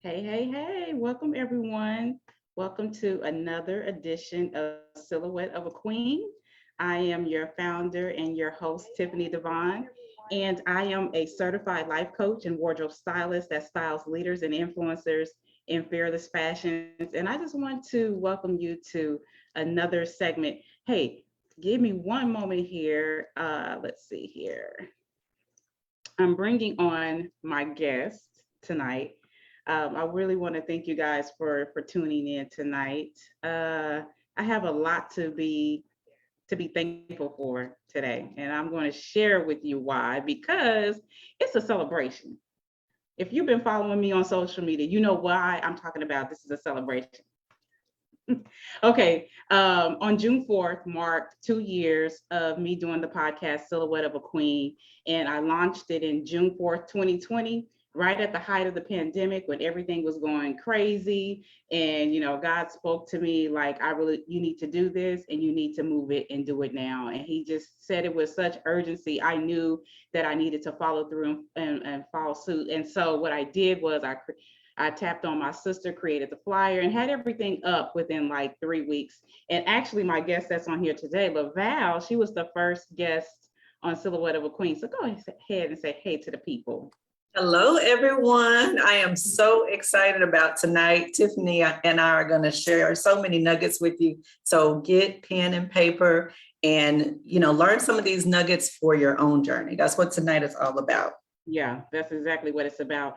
Hey, hey, hey, welcome everyone. Welcome to another edition of Silhouette of a Queen. I am your founder and your host, Tiffany Devon, and I am a certified life coach and wardrobe stylist that styles leaders and influencers in fearless fashions. And I just want to welcome you to another segment. Hey, give me one moment here. Let's see here. I'm bringing on my guest tonight. I really want to thank you guys for tuning in tonight. I have a lot to be thankful for today, and I'm going to share with you why. Because it's a celebration. If you've been following me on social media, you know why I'm talking about this is a celebration. Okay, on June 4th marked 2 years of me doing the podcast Silhouette of a Queen, and I launched it in June 4th, 2020, right at the height of the pandemic when everything was going crazy. And God spoke to me like, you need to do this and you need to move it and do it now. And He just said it with such urgency. I knew that I needed to follow through and follow suit. And so what I did was I tapped on my sister, created the flyer, and had everything up within like 3 weeks. And actually, my guest that's on here today, LaVal, she was the first guest on Silhouette of a Queen. So go ahead and say hey to the people. Hello, everyone. I am so excited about tonight. Tiffany and I are going to share so many nuggets with you. So get pen and paper and, learn some of these nuggets for your own journey. That's what tonight is all about. Yeah, that's exactly what it's about.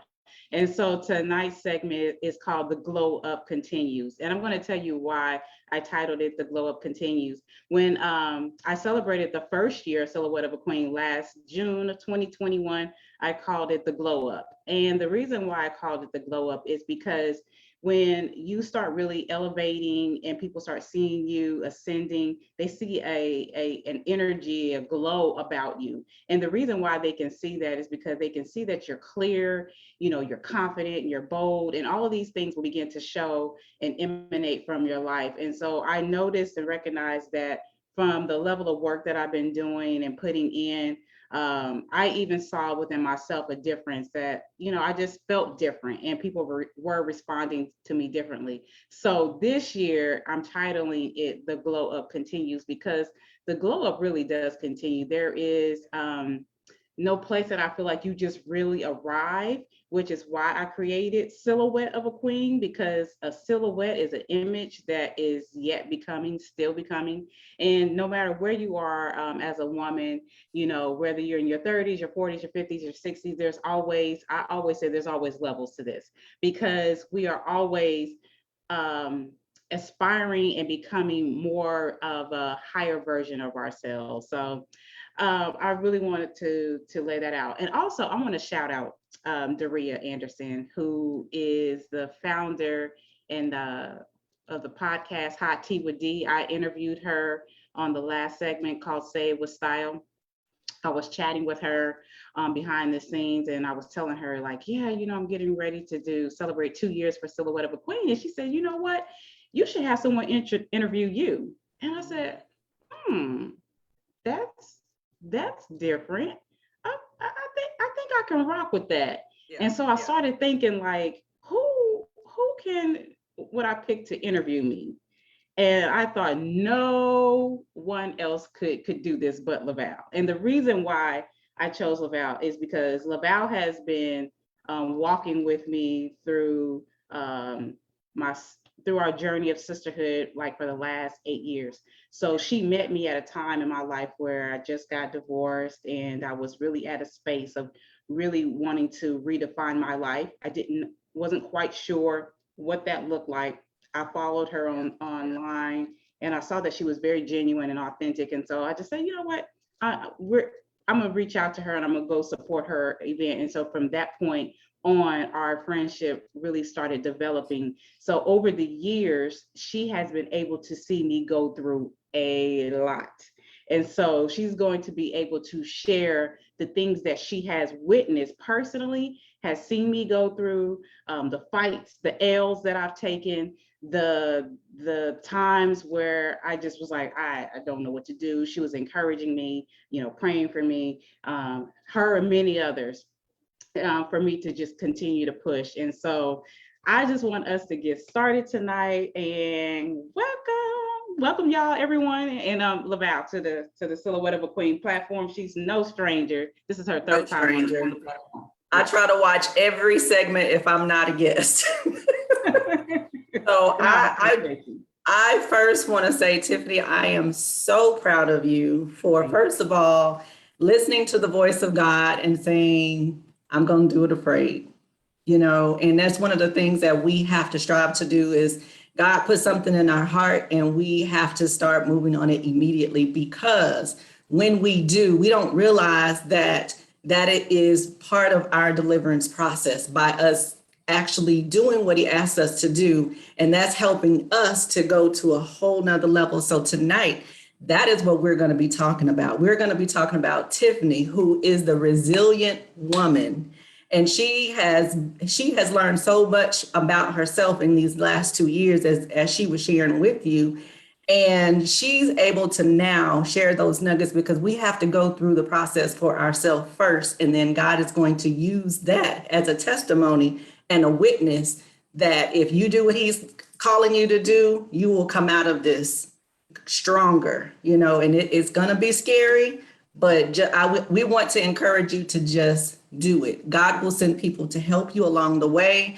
And so tonight's segment is called The Glow Up Continues. And I'm going to tell you why I titled it The Glow Up Continues. When I celebrated the first year of Silhouette of a Queen last June of 2021, I called it The Glow Up. And the reason why I called it The Glow Up is because when you start really elevating and people start seeing you ascending, they see an energy, a glow about you. And the reason why they can see that is because they can see that you're clear, you're confident and you're bold, and all of these things will begin to show and emanate from your life. And so I noticed and recognized that from the level of work that I've been doing and putting in, I even saw within myself a difference that, I just felt different and people were responding to me differently. So this year, I'm titling it The Glow Up Continues, because the glow up really does continue. There is no place that I feel like you just really arrive, which is why I created Silhouette of a Queen, because a silhouette is an image that is yet becoming, still becoming. And no matter where you are as a woman, whether you're in your 30s, your 40s, your 50s, your 60s, I always say there's always levels to this, because we are always aspiring and becoming more of a higher version of ourselves. So I really wanted to lay that out. And also, I want to shout out Daria Anderson, who is the founder and of the podcast Hot Tea with D. I interviewed her on the last segment called Say It With Style. I was chatting with her behind the scenes, and I was telling her like, yeah, I'm getting ready to celebrate 2 years for Silhouette of a Queen. And she said, you know what? You should have someone interview you. And I said, that's that's different. I think I can rock with that. Yeah, and so I started thinking like, who can would I pick to interview me? And I thought no one else could do this but LaVal. And the reason why I chose LaVal is because LaVal has been walking with me through my through our journey of sisterhood, like for the last 8 years. So she met me at a time in my life where I just got divorced and I was really at a space of really wanting to redefine my life. Wasn't quite sure what that looked like. I followed her online and I saw that she was very genuine and authentic. And so I just said, you know what, I'm gonna reach out to her and I'm gonna go support her event. And so from that point on, our friendship really started developing. So over the years, she has been able to see me go through a lot. And so she's going to be able to share the things that she has witnessed personally, has seen me go through, the fights, the L's that I've taken, the times where I just was like, I don't know what to do. She was encouraging me, praying for me, her and many others, for me to just continue to push. And so I just want us to get started tonight and welcome y'all, everyone, and LaVal to the Silhouette of a Queen platform. She's no stranger. This is her No third time stranger. on the platform. I try to watch every segment if I'm not a guest. So I first want to say, Tiffany, I am so proud of you for, first of all, listening to the voice of God and saying, I'm going to do it afraid. You know, and that's one of the things that we have to strive to do is God put something in our heart and we have to start moving on it immediately, because when we do, we don't realize that it is part of our deliverance process by us actually doing what he asked us to do. And that's helping us to go to a whole nother level. So tonight, that is what we're going to be talking about. We're going to be talking about Tiffany, who is the resilient woman. And she has learned so much about herself in these last 2 years, as she was sharing with you. And she's able to now share those nuggets, because we have to go through the process for ourselves first. And then God is going to use that as a testimony and a witness that if you do what he's calling you to do, you will come out of this stronger, you know, and it's going to be scary. But we want to encourage you to just do it. God will send people to help you along the way.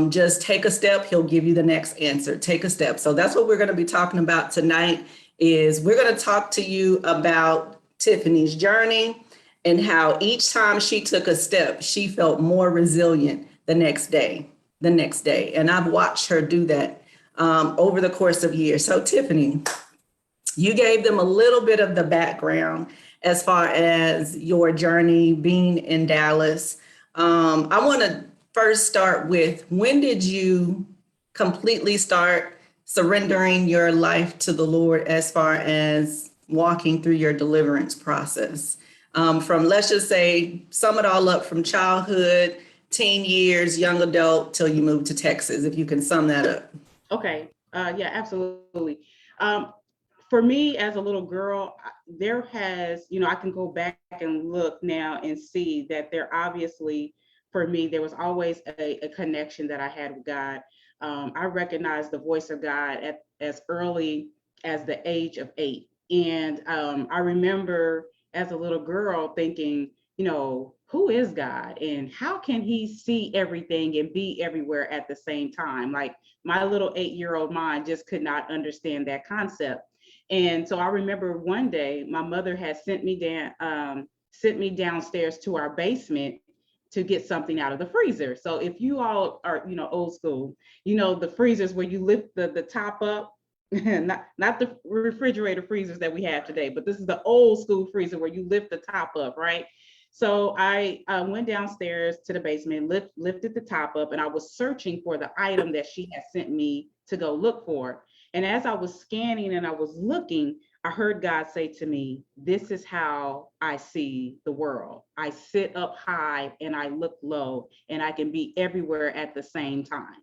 Just take a step. He'll give you the next answer. Take a step. So that's what we're going to be talking about tonight. Is we're going to talk to you about Tiffany's journey and how each time she took a step, she felt more resilient the next day. And I've watched her do that over the course of years. So Tiffany, you gave them a little bit of the background as far as your journey being in Dallas. I want to first start with, when did you completely start surrendering your life to the Lord as far as walking through your deliverance process? From, let's just say, sum it all up from childhood, teen years, young adult, till you moved to Texas, if you can sum that up. Okay. Yeah, absolutely. For me as a little girl, there has, I can go back and look now and see that there obviously, for me, there was always a connection that I had with God. I recognized the voice of God at as early as the age of 8. And I remember as a little girl thinking, who is God and how can he see everything and be everywhere at the same time? Like, my little 8-year-old mind just could not understand that concept. And so I remember one day my mother had sent me downstairs to our basement to get something out of the freezer. So if you all are, old school, the freezers where you lift the top up, not the refrigerator freezers that we have today, but this is the old school freezer where you lift the top up, right? So I went downstairs to the basement, lifted the top up, and I was searching for the item that she had sent me to go look for. And as I was scanning and I was looking, I heard God say to me, "This is how I see the world. I sit up high and I look low, and I can be everywhere at the same time."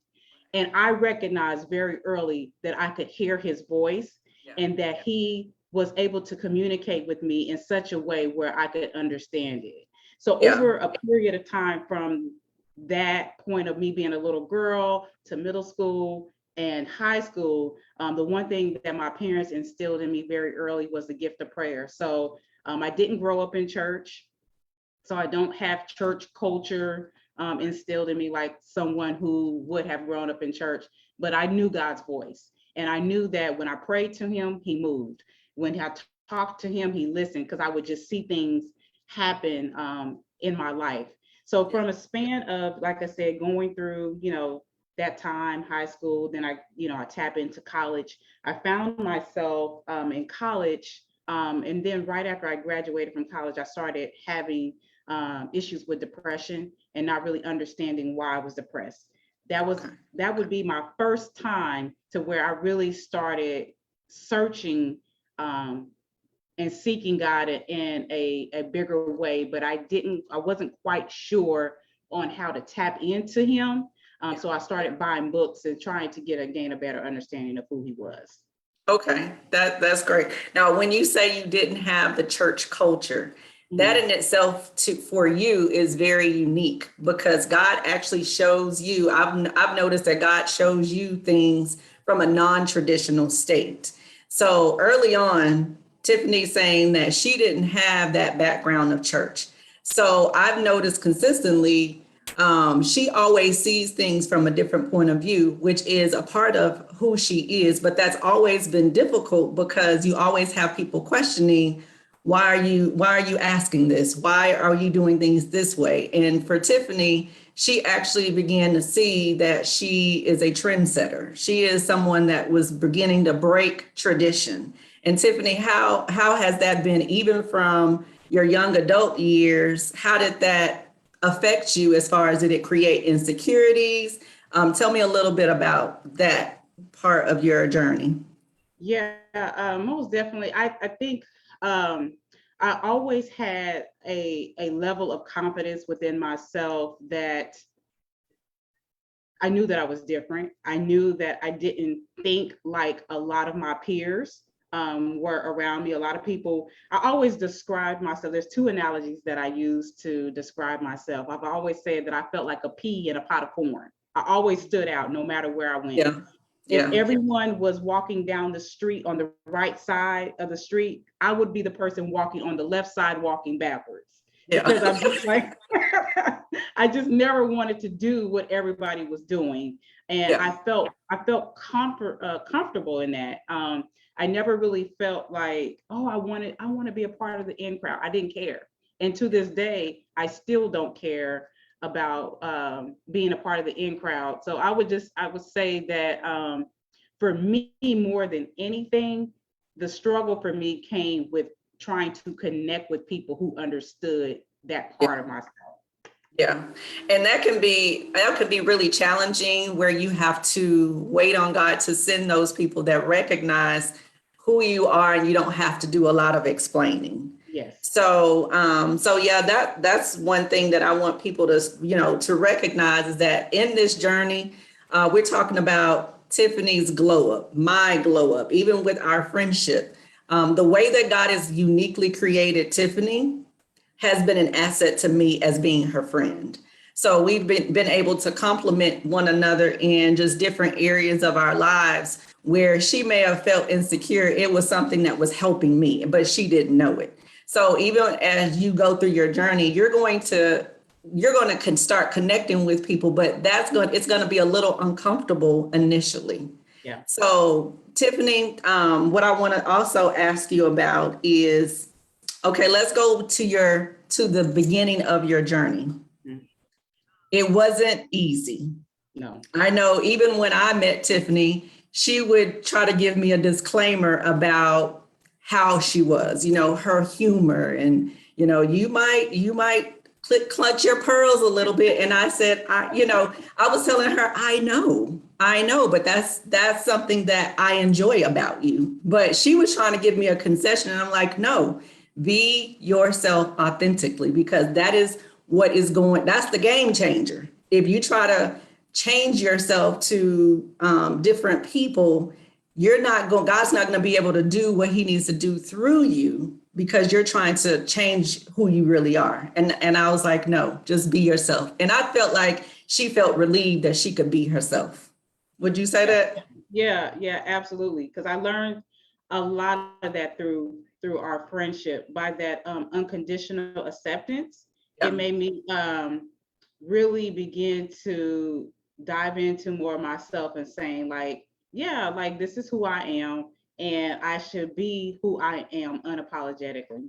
And I recognized very early that I could hear his voice, and that he was able to communicate with me in such a way where I could understand it. So over a period of time, from that point of me being a little girl to middle school and high school, the one thing that my parents instilled in me very early was the gift of prayer. So I didn't grow up in church, so I don't have church culture instilled in me like someone who would have grown up in church, but I knew God's voice. And I knew that when I prayed to him, he moved. When I talked to him, he listened, because I would just see things happen in my life. So from a span of, like I said, going through, that time, high school, then I tap into college. I found myself in college. And then right after I graduated from college, I started having issues with depression and not really understanding why I was depressed. That would be my first time to where I really started searching and seeking God in a bigger way, but I wasn't quite sure on how to tap into him. So I started buying books and trying to gain a better understanding of who he was. Okay, that's great. Now, when you say you didn't have the church culture, That in itself for you is very unique because God actually shows you. I've noticed that God shows you things from a non-traditional state. So early on, Tiffany saying that she didn't have that background of church. So I've noticed consistently, she always sees things from a different point of view, which is a part of who she is. But that's always been difficult because you always have people questioning, why are you asking this? Why are you doing things this way? And for Tiffany, she actually began to see that she is a trendsetter. She is someone that was beginning to break tradition. And Tiffany, how has that been, even from your young adult years? How did that affect you as far as, did it create insecurities? Tell me a little bit about that part of your journey. Yeah, most definitely. I think I always had a level of confidence within myself that I knew that I was different. I knew that I didn't think like a lot of my peers were around me. A lot of people, I always describe myself. There's two analogies that I use to describe myself. I've always said that I felt like a pea in a pot of corn. I always stood out no matter where I went. Yeah. If everyone was walking down the street on the right side of the street, I would be the person walking on the left side, walking backwards. Yeah. Because I'm just like, I just never wanted to do what everybody was doing. And Yeah. I felt comfortable in that. I never really felt like, oh, I want to be a part of the in crowd. I didn't care. And to this day, I still don't care about being a part of the in crowd. So I would say that for me, more than anything, the struggle for me came with trying to connect with people who understood that part of myself. Yeah. And that could be really challenging, where you have to wait on God to send those people that recognize who you are, and you don't have to do a lot of explaining. Yes. So yeah, that's one thing that I want people to recognize, is that in this journey, we're talking about Tiffany's glow up, my glow up, even with our friendship. The way that God has uniquely created Tiffany has been an asset to me as being her friend. So we've been able to complement one another in just different areas of our lives. Where she may have felt insecure, it was something that was helping me, but she didn't know it. So even as you go through your journey, you're going to start connecting with people, but it's going to be a little uncomfortable initially. Yeah. So Tiffany, what I want to also ask you about is, okay, let's go to the beginning of your journey. Mm-hmm. It wasn't easy. No. I know, even when I met Tiffany, she would try to give me a disclaimer about how she was, her humor, and, you might clutch your pearls a little bit. And I said, I was telling her, I know, but that's something that I enjoy about you. But she was trying to give me a concession, and I'm like, no, be yourself authentically, because that is that's the game changer. If you try to change yourself to different people, God's not going to be able to do what he needs to do through you, because you're trying to change who you really are. And I was like, no, just be yourself. And I felt like she felt relieved that she could be herself. Would you say that? Yeah, absolutely. Because I learned a lot of that through our friendship, by that unconditional acceptance. Yeah. It made me really begin to dive into more of myself and saying, like, yeah, like, this is who I am, and I should be who I am unapologetically.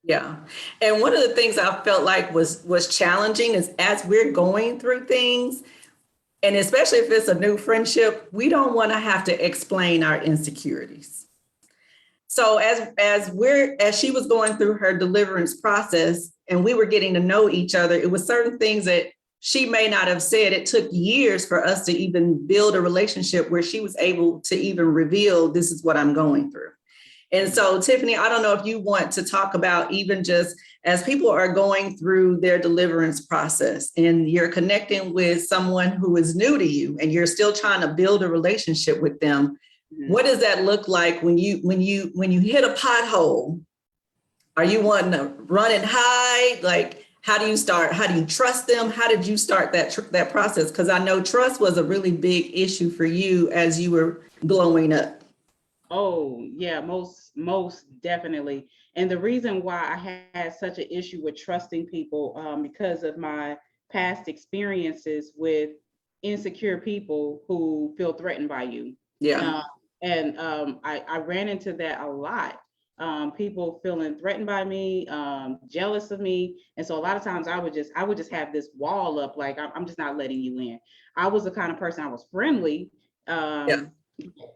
Yeah. And one of the things I felt like was challenging is, as we're going through things, and especially if it's a new friendship, we don't want to have to explain our insecurities. So as she was going through her deliverance process and we were getting to know each other, it was certain things that she may not have said. It took years for us to even build a relationship where she was able to even reveal, this is what I'm going through. And so, Tiffany, I don't know if you want to talk about, even just as people are going through their deliverance process and you're connecting with someone who is new to you and you're still trying to build a relationship with them. Mm-hmm. What does that look like when you hit a pothole Are you wanting to run and hide? Like, how do you start? How do you trust them? How did you start that process? Because I know trust was a really big issue for you as you were glowing up. Oh, yeah, most definitely. And the reason why I had such an issue with trusting people, because of my past experiences with insecure people who feel threatened by you. Yeah, Uh, and I ran into that a lot. People feeling threatened by me, jealous of me. And so a lot of times I would just have this wall up, like I'm just not letting you in. I was the kind of person, I was friendly. yeah, Um,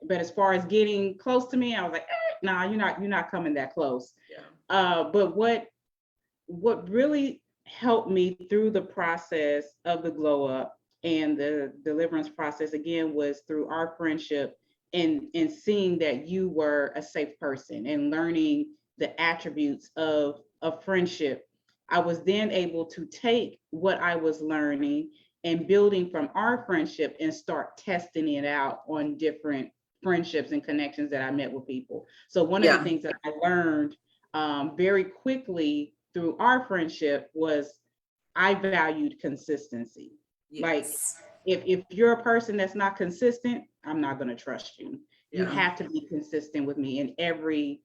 but as far as getting close to me, I was like, nah, you're not coming that close. yeah, But what really helped me through the process of the glow up and the deliverance process again was through our friendship and seeing that you were a safe person and learning the attributes of friendship. I was then able to take what I was learning and building from our friendship and start testing it out on different friendships and connections that I met with people. So one of the yeah, things that I learned very quickly through our friendship was I valued consistency. Like yes, if you're a person that's not consistent, I'm not going to trust you. You yeah, have to be consistent with me in every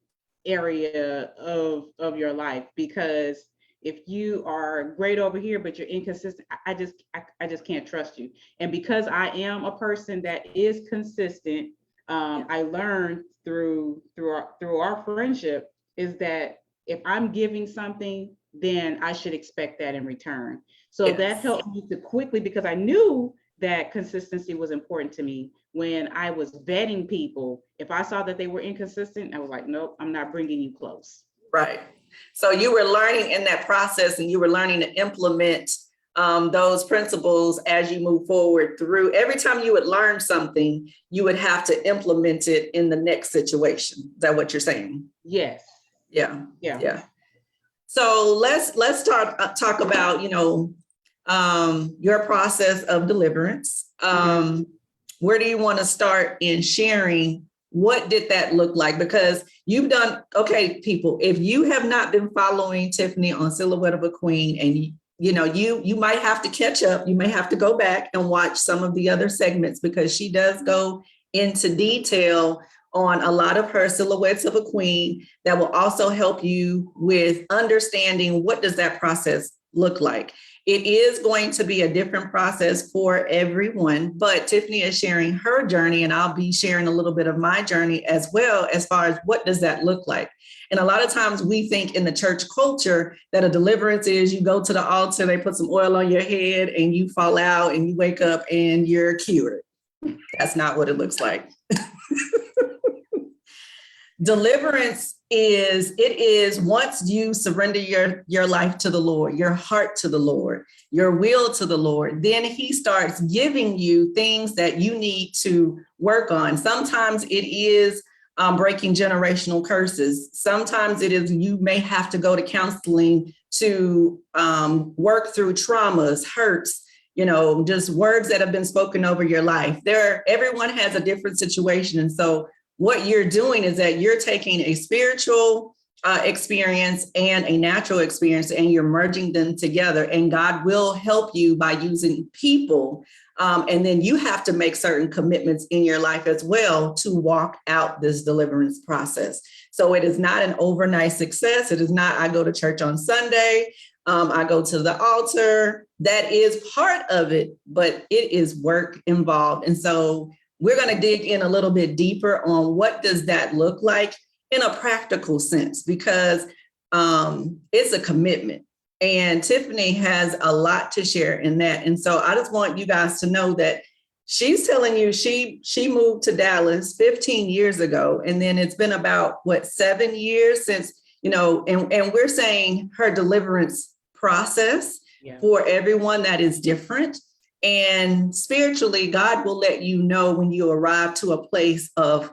area of your life, because if you are great over here but you're inconsistent, I just can't trust you. And because I am a person that is consistent, yeah, I learned through our friendship is that if I'm giving something, then I should expect that in return. So that yes. helped me to quickly, because I knew that consistency was important to me when I was vetting people. If I saw that they were inconsistent, I was like, nope, I'm not bringing you close. Right. So you were learning in that process and you were learning to implement those principles as you move forward through. Every time you would learn something, you would have to implement it in the next situation. Is that what you're saying? Yes. Yeah. Yeah. Yeah. So let's talk about, your process of deliverance. Mhm. Where do you want to start in sharing? What did that look like? Because you've done, okay, people, if you have not been following Tiffany on Silhouette of a Queen, and you might have to catch up, you may have to go back and watch some of the other segments, because she does go into detail on a lot of her silhouettes of a queen that will also help you with understanding what does that process look like. It is going to be a different process for everyone, but Tiffany is sharing her journey and I'll be sharing a little bit of my journey as well, as far as what does that look like. And a lot of times we think in the church culture that a deliverance is you go to the altar, they put some oil on your head and you fall out and you wake up and you're cured. That's not what it looks like. Deliverance is once you surrender your life to the Lord, your heart to the Lord, your will to the Lord, then he starts giving you things that you need to work on. Sometimes it is breaking generational curses. Sometimes it is you may have to go to counseling to work through traumas, hurts, just words that have been spoken over your life. Everyone has a different situation. And so what you're doing is that you're taking a spiritual experience and a natural experience and you're merging them together, and God will help you by using people. And then you have to make certain commitments in your life as well to walk out this deliverance process. So it is not an overnight success. It is not, I go to church on Sunday, I go to the altar. That is part of it, but it is work involved. And so we're going to dig in a little bit deeper on what does that look like in a practical sense, because it's a commitment. And Tiffany has a lot to share in that. And so I just want you guys to know that she's telling you she moved to Dallas 15 years ago. And then it's been about, 7 years since, and we're saying her deliverance process for everyone that is different. And spiritually, God will let you know when you arrive to a place of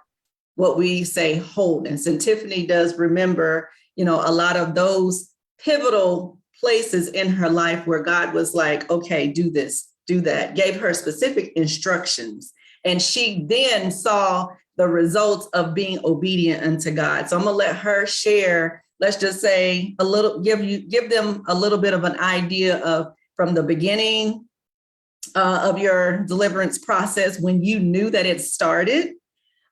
what we say wholeness. And Tiffany does remember, a lot of those pivotal places in her life where God was like, okay, do this, do that, gave her specific instructions. And she then saw the results of being obedient unto God. So I'm going to let her share let's just say give them a little bit of an idea of from the beginning of your deliverance process when you knew that it started.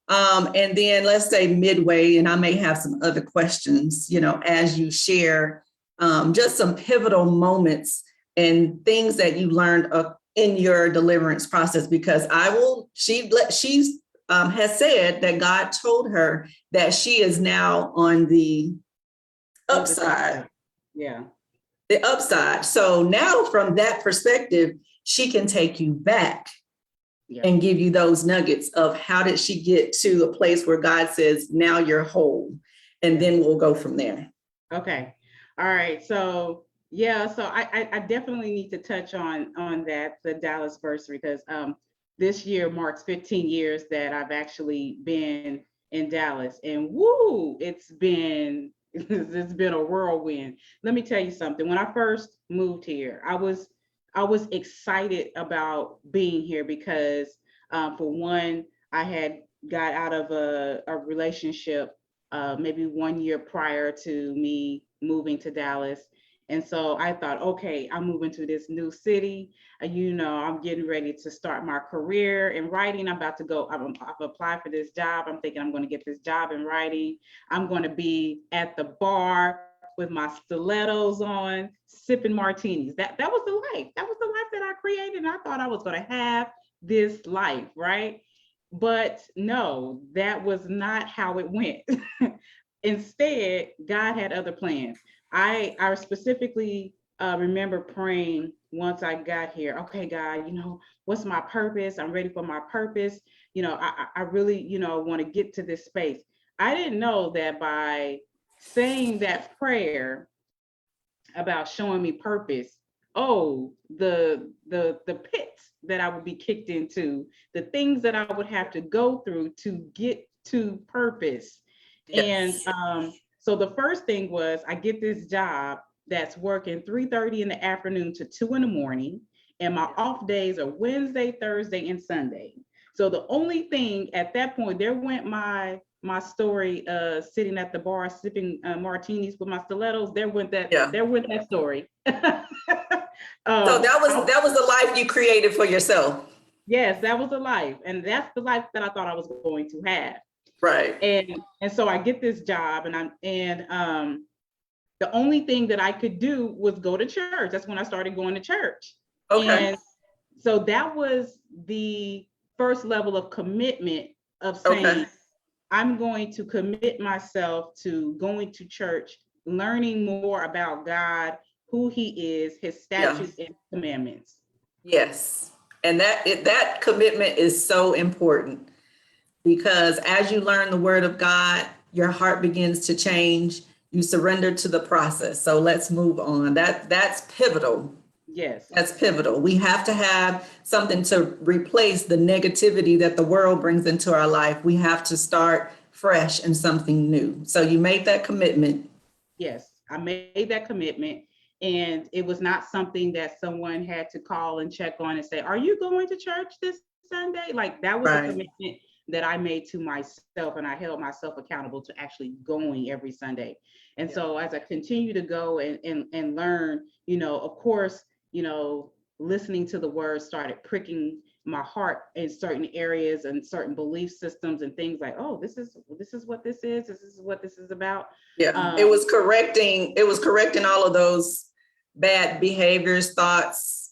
And then let's say midway, and I may have some other questions, as you share just some pivotal moments and things that you learned in your deliverance process, because she's has said that God told her that she is now on the upside. Yeah. The upside. So now from that perspective, she can take you back and give you those nuggets of how did she get to the place where God says, now you're whole. And then we'll go from there. Okay. All right. So so I definitely need to touch on that, the Dallas bursary, because this year marks 15 years that I've actually been in Dallas, and woo, it's been a whirlwind. Let me tell you something. When I first moved here, I was excited about being here because for one, I had got out of a relationship maybe 1 year prior to me moving to Dallas. And so I thought, okay, I'm moving to this new city. I'm getting ready to start my career in writing. I've applied for this job. I'm thinking I'm going to get this job in writing. I'm going to be at the bar with my stilettos on, sipping martinis. That was the life. That was the life that I created. And I thought I was going to have this life, right? But no, that was not how it went. Instead, God had other plans. I specifically remember praying once I got here, okay, God, what's my purpose? I'm ready for my purpose. I really, want to get to this space. I didn't know that by saying that prayer about showing me purpose, the pits that I would be kicked into, the things that I would have to go through to get to purpose. Yes. And so the first thing was I get this job that's working 3:30 in the afternoon to 2 in the morning. And my off days are Wednesday, Thursday, and Sunday. So the only thing at that point, there went my story sitting at the bar sipping martinis with my stilettos. There went that story. So that was the life you created for yourself. Yes, that was the life. And that's the life that I thought I was going to have. Right. And so I get this job, and the only thing that I could do was go to church. That's when I started going to church. Okay. And so that was the first level of commitment of saying, okay, I'm going to commit myself to going to church, learning more about God, who he is, his statutes and commandments. Yes. And that commitment is so important, because as you learn the word of God, your heart begins to change. You surrender to the process. So let's move on. That's pivotal. Yes. That's pivotal. We have to have something to replace the negativity that the world brings into our life. We have to start fresh and something new. So you made that commitment. Yes, I made that commitment. And it was not something that someone had to call and check on and say, are you going to church this Sunday? Like that was a commitment that I made to myself, and I held myself accountable to actually going every Sunday. And so as I continue to go and learn, of course, listening to the word started pricking my heart in certain areas and certain belief systems and things like, oh, this is what this is. This is what this is about. Yeah, it was correcting all of those bad behaviors, thoughts.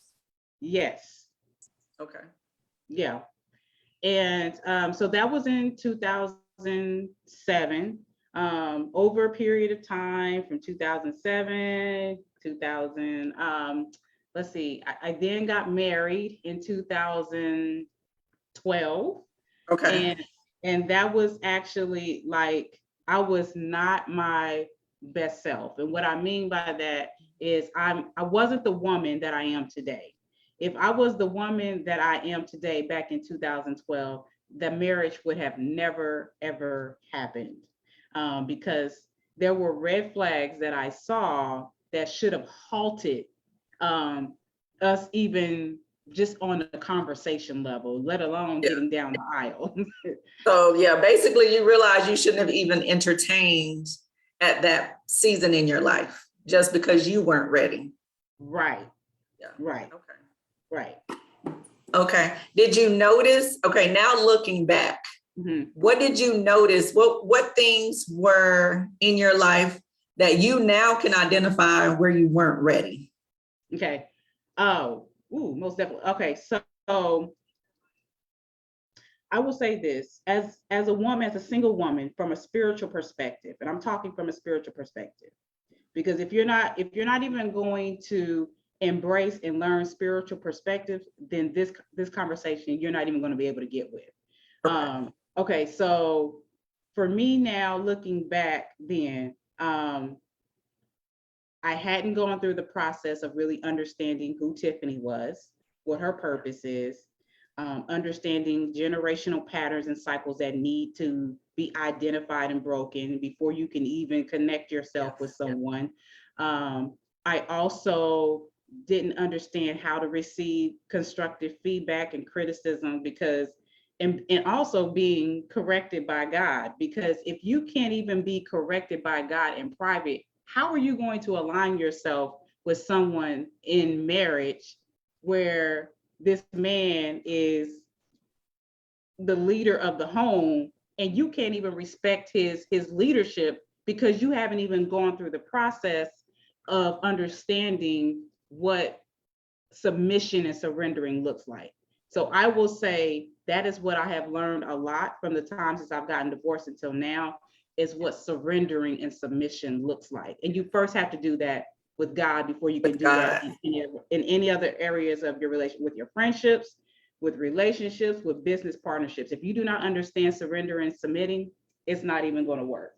Yes. Okay. Yeah. And so that was in 2007. Over a period of time from 2007, 2000. Let's see. I then got married in 2012. Okay. And that was actually like, I was not my best self. And what I mean by that is I wasn't the woman that I am today. If I was the woman that I am today back in 2012, the marriage would have never, ever happened, because there were red flags that I saw that should have halted us even just on a conversation level, let alone getting down the aisle. So basically you realize you shouldn't have even entertained at that season in your life just because you weren't ready. Right. Yeah. Right. Okay. Right. Okay. Did you notice? Okay. Now looking back, what did you notice? What things were in your life that you now can identify where you weren't ready? Okay. Oh, most definitely. Okay. So I will say this as a woman, as a single woman, from a spiritual perspective, and I'm talking from a spiritual perspective, because if you're not even going to embrace and learn spiritual perspectives, then this conversation you're not even going to be able to get with. Okay, so for me now, looking back then, I hadn't gone through the process of really understanding who Tiffany was, what her purpose is, understanding generational patterns and cycles that need to be identified and broken before you can even connect yourself with someone. I also didn't understand how to receive constructive feedback and criticism because, and also being corrected by God, because if you can't even be corrected by God in private, how are you going to align yourself with someone in marriage where this man is the leader of the home and you can't even respect his leadership because you haven't even gone through the process of understanding what submission and surrendering looks like. So I will say that is what I have learned a lot from the time since I've gotten divorced until now, is what surrendering and submission looks like. And you first have to do that with God before you can do that in any other areas of your relation, with your friendships, with relationships, with business partnerships. If you do not understand surrendering and submitting, it's not even going to work.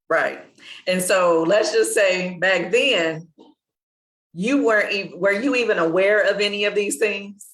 Right. And so let's just say back then, were you even aware of any of these things?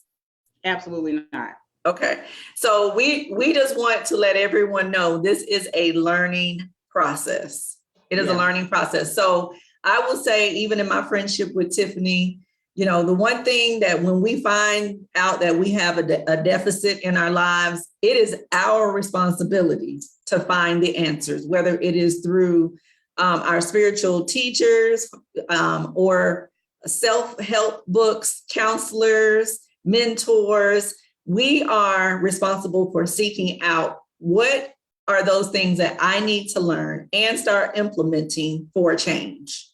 Absolutely not. Okay. So we just want to let everyone know this is a learning process. It is a learning process. So I will say, even in my friendship with Tiffany, the one thing that when we find out that we have a deficit in our lives, it is our responsibility to find the answers, whether it is through our spiritual teachers or self-help books, counselors, mentors. We are responsible for seeking out what are those things that I need to learn and start implementing for change.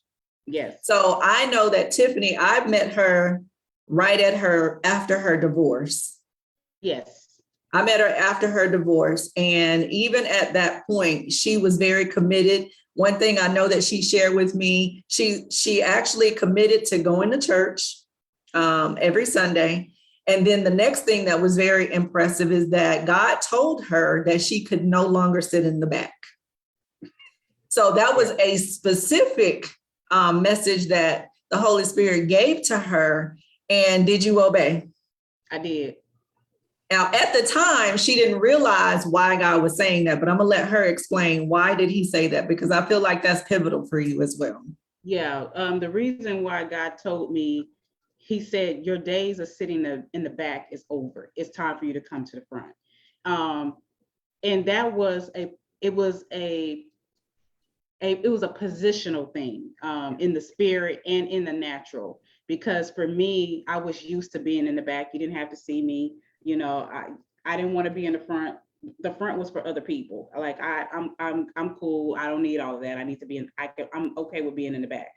Yes. So I know that Tiffany, I met her after her divorce. Yes. I met her after her divorce. And even at that point, she was very committed. One thing I know that she shared with me, she actually committed to going to church every Sunday. And then the next thing that was very impressive is that God told her that she could no longer sit in the back. So that was a specific message that the Holy Spirit gave to her. And did you obey? I did. Now, at the time, she didn't realize why God was saying that, but I'm going to let her explain why did he say that, because I feel like that's pivotal for you as well. Yeah. The reason why God told me, he said, your days of sitting in the back is over. It's time for you to come to the front. And that was it was a positional thing in the spirit and in the natural, because for me, I was used to being in the back. You didn't have to see me. I didn't want to be in the front. The front was for other people. Like I'm cool. I don't need all of that. I need to be I'm okay with being in the back.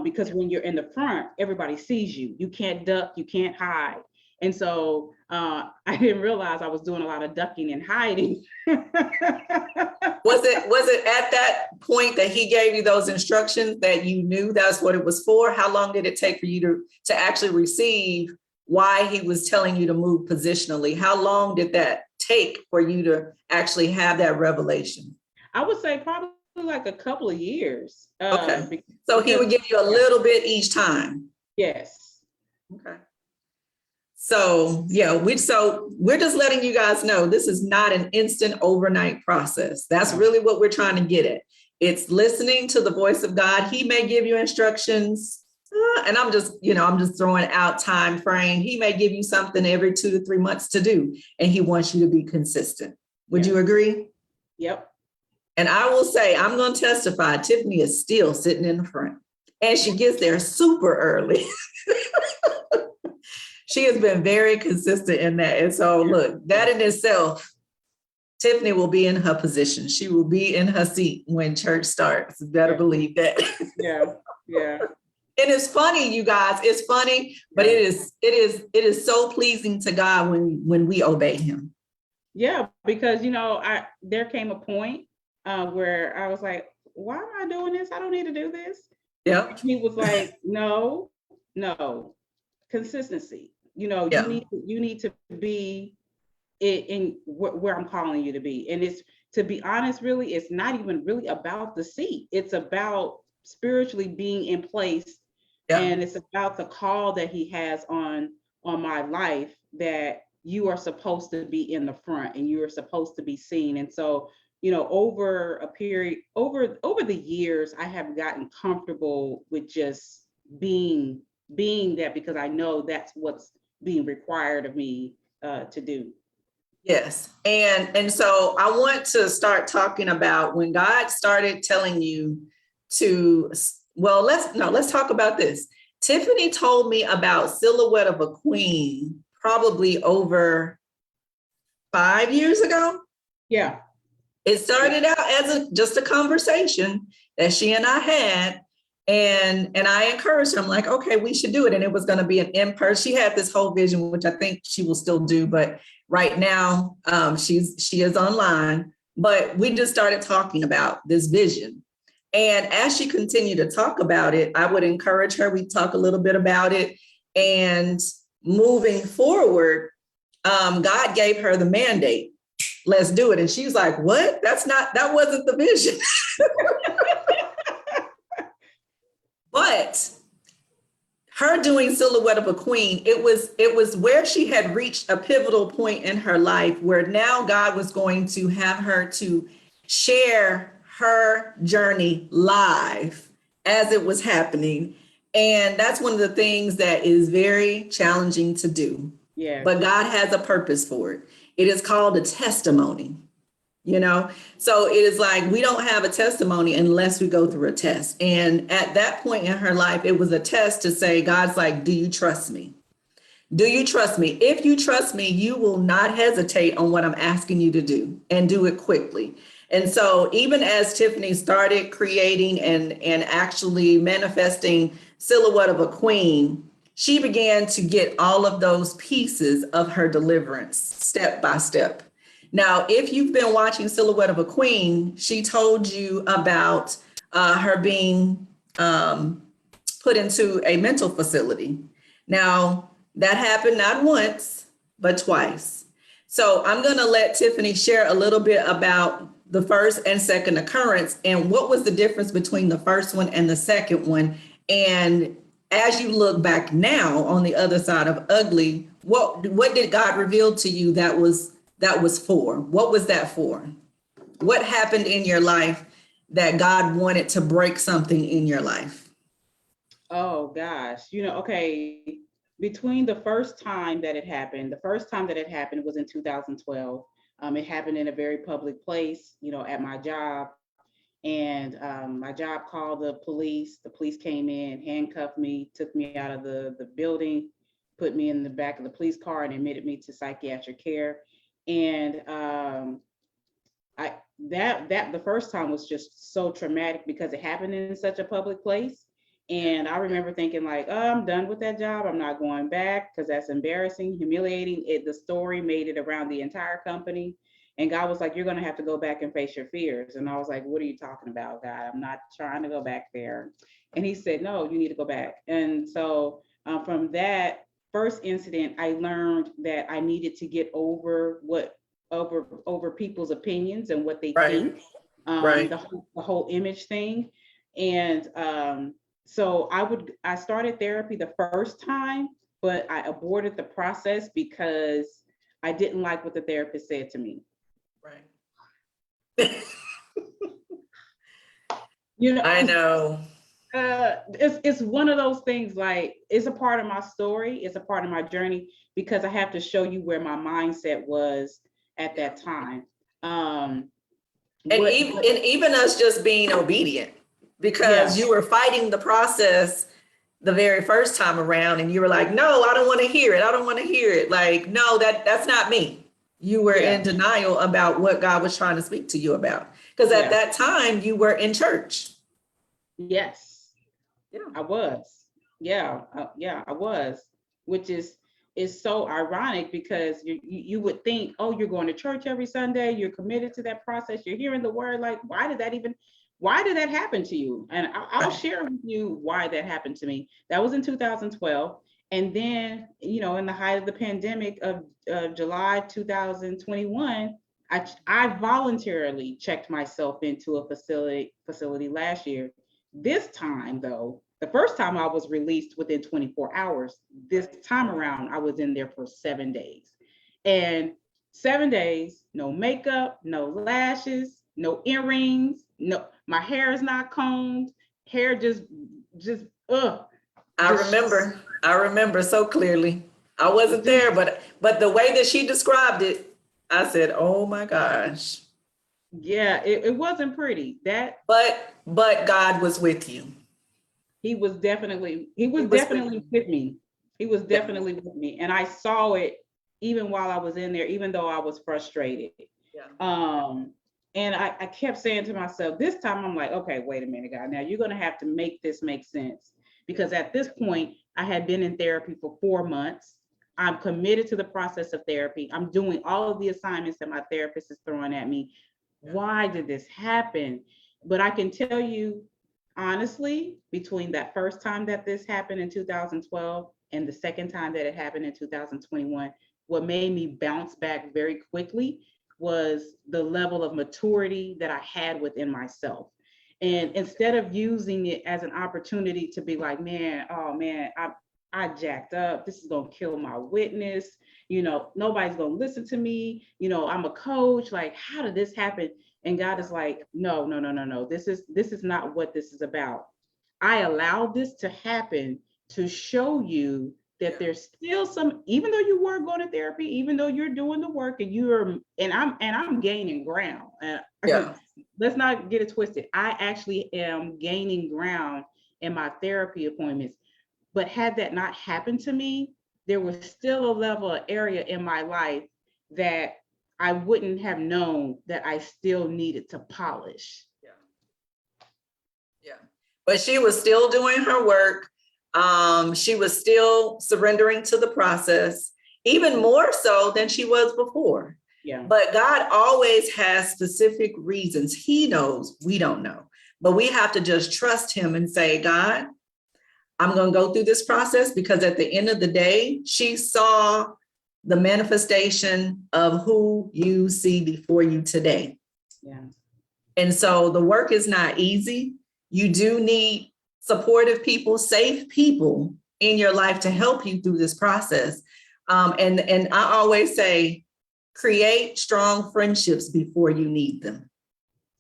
Because when you're in the front, everybody sees you. You can't duck, you can't hide. And so I didn't realize I was doing a lot of ducking and hiding. Was it at that point that he gave you those instructions that you knew that's what it was for? How long did it take for you to actually receive why he was telling you to move positionally? How long did that take for you to actually have that revelation? I would say probably like a couple of years. Okay. So he would give you a little bit each time. Yes. Okay. So yeah, we're just letting you guys know this is not an instant overnight process. That's really what we're trying to get at. It's listening to the voice of God. He may give you instructions, and I'm just throwing out time frame. He may give you something every 2 to 3 months to do, and he wants you to be consistent. Would you agree? Yep. And I will say, I'm going to testify, Tiffany is still sitting in the front. And she gets there super early. She has been very consistent in that. And so look, that in itself, Tiffany will be in her position. She will be in her seat when church starts. Better believe that. Yeah. Yeah. And it's funny, you guys. It's funny, but it is so pleasing to God when we obey Him. Yeah, because there came a point where I was like, why am I doing this? I don't need to do this. Yeah. He was like, no, consistency. You need to be in where I'm calling you to be. And it's, to be honest, really, it's not even really about the seat. It's about spiritually being in place. Yeah. And it's about the call that He has on my life, that you are supposed to be in the front and you are supposed to be seen. And so, over a period, over the years, I have gotten comfortable with just being that, because I know that's what's being required of me to do. Yes. And so I want to start talking about when God started telling you to, well, let's talk about this. Tiffany told me about Silhouette of a Queen probably over 5 years ago. Yeah. It started out as just a conversation that she and I had. And I encouraged her. I'm like, okay, we should do it. And it was going to be an in-person. She had this whole vision, which I think she will still do. But right now, she is online. But we just started talking about this vision. And as she continued to talk about it, I would encourage her. We talk a little bit about it. And moving forward, God gave her the mandate. Let's do it. And she was like, what? That wasn't the vision. But her doing Silhouette of a Queen, it was where she had reached a pivotal point in her life where now God was going to have her to share her journey live as it was happening. And that's one of the things that is very challenging to do. Yeah. But God has a purpose for it. It is called a testimony. So it is like, we don't have a testimony unless we go through a test. And at that point in her life, it was a test to say, God's like, do you trust me? Do you trust me? If you trust me, you will not hesitate on what I'm asking you to do, and do it quickly. And so even as Tiffany started creating and actually manifesting Silhouette of a Queen, she began to get all of those pieces of her deliverance step by step. Now, if you've been watching Silhouette of a Queen, she told you about her being put into a mental facility. Now, that happened not once, but twice. So I'm going to let Tiffany share a little bit about the first and second occurrence and what was the difference between the first one and the second one. And as you look back now on the other side of ugly, what did God reveal to you that was for? What was that for? What happened in your life that God wanted to break something in your life? Oh gosh, okay. Between the first time that it happened was in 2012. It happened in a very public place, at my job. And my job called the police. The police came in, handcuffed me, took me out of the building, put me in the back of the police car, and admitted me to psychiatric care. And the first time was just so traumatic because it happened in such a public place. And I remember thinking like, oh, I'm done with that job. I'm not going back because that's embarrassing, humiliating. The story made it around the entire company. And God was like, you're going to have to go back and face your fears. And I was like, what are you talking about, God? I'm not trying to go back there. And He said, no, you need to go back. And so from that first incident, I learned that I needed to get over over people's opinions and what they think, the whole image thing. And so I started therapy the first time, but I aborted the process because I didn't like what the therapist said to me. Right. I know. It's one of those things, like, it's a part of my story. It's a part of my journey because I have to show you where my mindset was at that time. And What, even us just being obedient, because yeah, you were fighting the process the very first time around, and you were like, no, I don't want to hear it. I don't want to hear it. Like, no, that's not me. You were yeah, in denial about what God was trying to speak to you about. Because at yeah, that time you were in church. yes, Yeah. I was. Yeah, yeah, I was, which is so ironic because you would think, oh, you're going to church every Sunday, you're committed to that process, you're hearing the word. Like, why did that happen to you? And I'll share with you why that happened to me. That was in 2012. And then, in the height of the pandemic of July 2021, I voluntarily checked myself into a facility last year. This time, though, the first time I was released within 24 hours. This time around, I was in there for 7 days. And 7 days, no makeup, no lashes, no earrings, no, my hair is not combed, hair just, I remember so clearly. I wasn't there, but the way that she described it, I said, oh my gosh. yeah, it wasn't pretty. But God was with you. He was He was with definitely you. with me. He was Yeah. definitely with me. And I saw it even while I was in there, even though I was frustrated. Yeah. And I kept saying to myself, this time I'm like, okay, wait a minute, God, now you're going to have to make this make sense. Because at this point, I had been in therapy for 4 months. I'm committed to the process of therapy. I'm doing all of the assignments that my therapist is throwing at me. Why did this happen? But I can tell you, honestly, between that first time that this happened in 2012 and the second time that it happened in 2021, what made me bounce back very quickly was the level of maturity that I had within myself. And instead of using it as an opportunity to be like, man, oh man, I jacked up. This is gonna kill my witness. Nobody's gonna listen to me. I'm a coach. Like, how did this happen? And God is like, no, no, no, no, no. This is not what this is about. I allowed this to happen to show you that there's still some, even though you were going to therapy, even though you're doing the work and I'm gaining ground. Yeah. Let's not get it twisted. I actually am gaining ground in my therapy appointments. But had that not happened to me, there was still a level of area in my life that I wouldn't have known that I still needed to polish. Yeah. Yeah. But she was still doing her work. She was still surrendering to the process, even more so than she was before. Yeah. But God always has specific reasons. He knows, we don't know. But we have to just trust him and say, God, I'm going to go through this process, because at the end of the day, she saw the manifestation of who you see before you today. Yeah. And so the work is not easy. You do need supportive people, safe people in your life to help you through this process. And I always say, create strong friendships before you need them.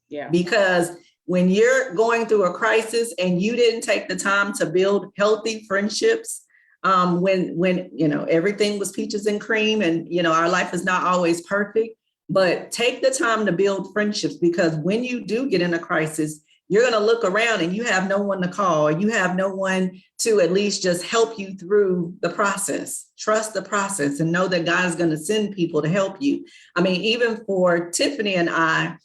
Yeah. Because when you're going through a crisis and you didn't take the time to build healthy friendships, when everything was peaches and cream, and our life is not always perfect, but take the time to build friendships, because when you do get in a crisis, you're going to look around and you have no one to call, or you have no one to at least just help you through the process. Trust the process and know that God is going to send people to help you. I mean, even for Tiffany and I,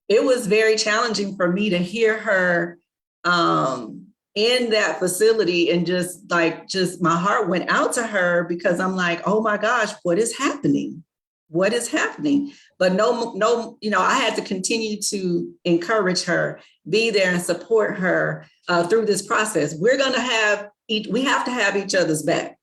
it was very challenging for me to hear her in that facility, and just my heart went out to her, because I'm like, oh my gosh, what is happening? What is happening? But no, I had to continue to encourage her, be there and support her through this process. We have to have each other's back,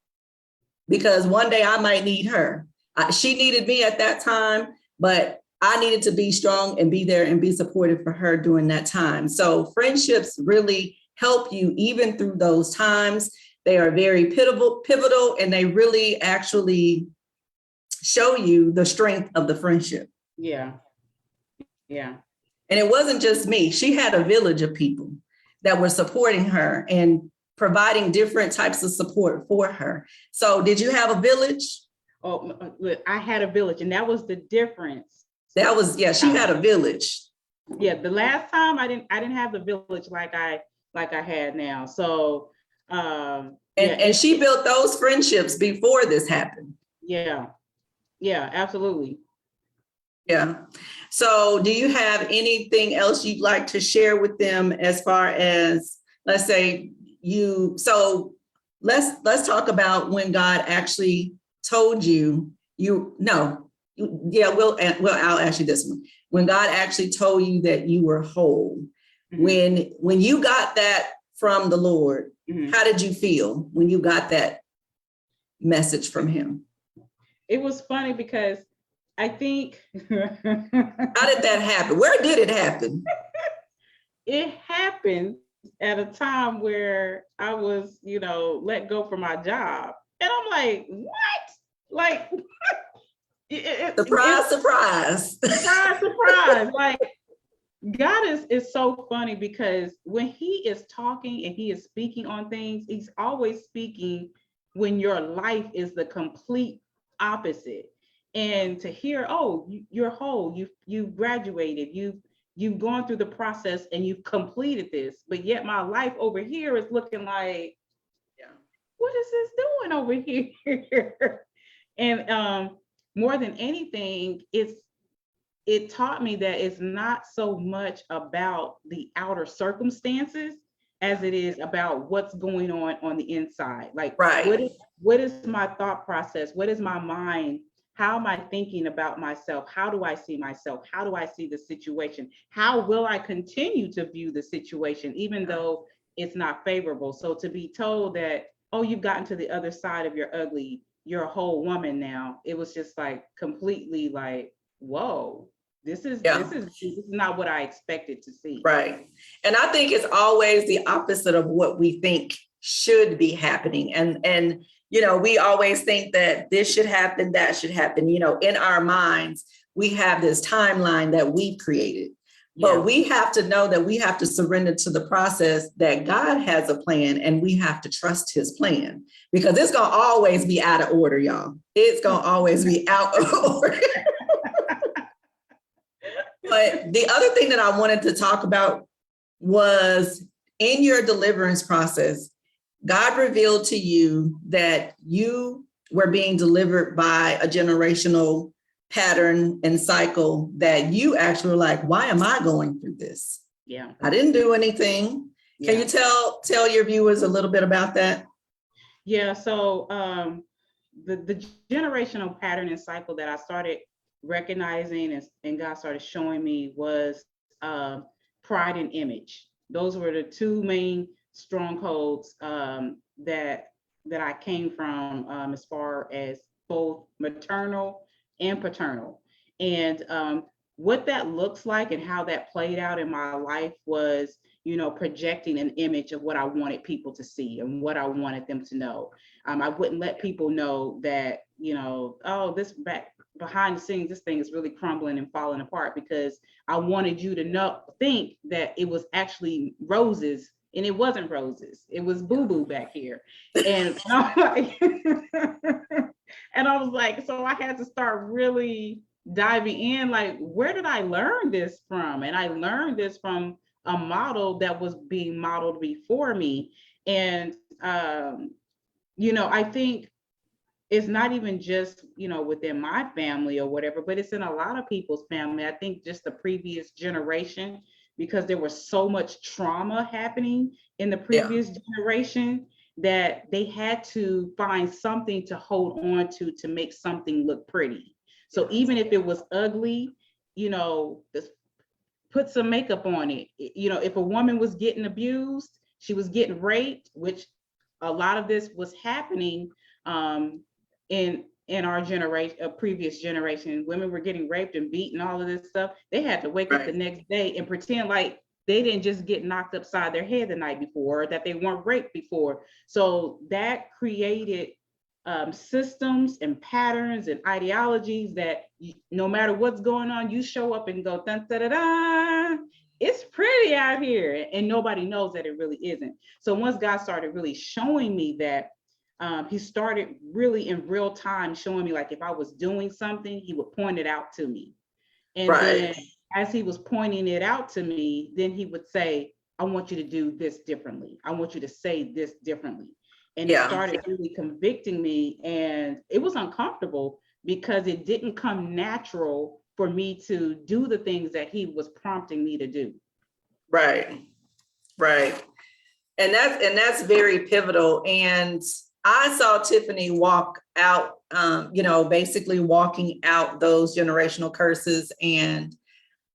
because one day I might need her. She needed me at that time, but I needed to be strong and be there and be supportive for her during that time. So friendships really help you even through those times. They are very pivotal, and they really actually show you the strength of the friendship. Yeah. Yeah. And it wasn't just me. She had a village of people that were supporting her and providing different types of support for her. So did you have a village? Oh, I had a village, and that was the difference. She had a village. Yeah, the last time I didn't have the village like I had now. So yeah, And she built those friendships before this happened. yeah, yeah, absolutely. Yeah. So do you have anything else you'd like to share with them as far as, let's say so let's talk about when God actually told you, yeah, I'll ask you this one. When God actually told you that you were whole, when you got that from the Lord, how did you feel when you got that message from him? It was funny because I think How did that happen? Where did it happen? it happened at a time where I was, let go from my job. And I'm like, what? Like, Surprise, surprise. surprise, surprise. Like, God is so funny because when he is talking and he is speaking on things, he's always speaking when your life is the complete opposite. And to hear, oh, you're whole, you've graduated, you've gone through the process and you've completed this, but yet my life over here is looking like, what is this doing over here? And more than anything, it taught me that it's not so much about the outer circumstances as it is about what's going on the inside. Like, right. What is my thought process? What is my mind? How am I thinking about myself? How do I see myself? How do I see the situation? How will I continue to view the situation, even though it's not favorable? So to be told that, oh, you've gotten to the other side of your ugly, you're a whole woman now, it was just like completely like, whoa, this is not what I expected to see. Right. And I think it's always the opposite of what we think should be happening. And we always think that this should happen, that should happen. In our minds, we have this timeline that we've created. But we have to know that we have to surrender to the process, that God has a plan, and we have to trust his plan, because it's going to always be out of order, y'all. It's going to always be out of order. But the other thing that I wanted to talk about was, in your deliverance process, God revealed to you that you were being delivered by a generational pattern and cycle that you actually were like, why am I going through this? Yeah. I didn't do anything. Yeah. Can you tell your viewers a little bit about that? Yeah. So the generational pattern and cycle that I started recognizing and God started showing me was pride and image. Those were the two main strongholds that I came from, as far as both maternal and paternal. And what that looks like and how that played out in my life was, projecting an image of what I wanted people to see and what I wanted them to know. I wouldn't let people know that, oh, this back behind the scenes, this thing is really crumbling and falling apart, because I wanted you to think that it was actually roses, and it wasn't roses. It was boo-boo back here. And I'm like, and I was like, so I had to start really diving in, like, where did I learn this from? And I learned this from a model that was being modeled before me. And I think it's not even just, within my family or whatever, but it's in a lot of people's family. I think just the previous generation, because there was so much trauma happening in the previous generation, that they had to find something to hold on to make something look pretty. So even if it was ugly, just put some makeup on it. If a woman was getting abused, she was getting raped, which a lot of this was happening in our generation, a previous generation. Women were getting raped and beaten, all of this stuff. They had to wake up the next day and pretend like they didn't just get knocked upside their head the night before, or that they weren't raped before. So that created systems and patterns and ideologies that no matter what's going on, you show up and go, dun, da, da, da, it's pretty out here, and nobody knows that it really isn't. So once God started really showing me that, he started really in real time showing me, like, if I was doing something, he would point it out to me. And then as he was pointing it out to me, then he would say, I want you to do this differently. I want you to say this differently. And it Yeah. started really convicting me. And it was uncomfortable because it didn't come natural for me to do the things that he was prompting me to do. Right. Right. And that's very pivotal. And I saw Tiffany walk out, basically walking out those generational curses. And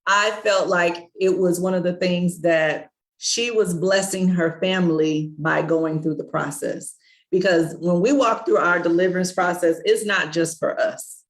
I felt like it was one of the things that she was blessing her family by going through the process. Because when we walk through our deliverance process, it's not just for us.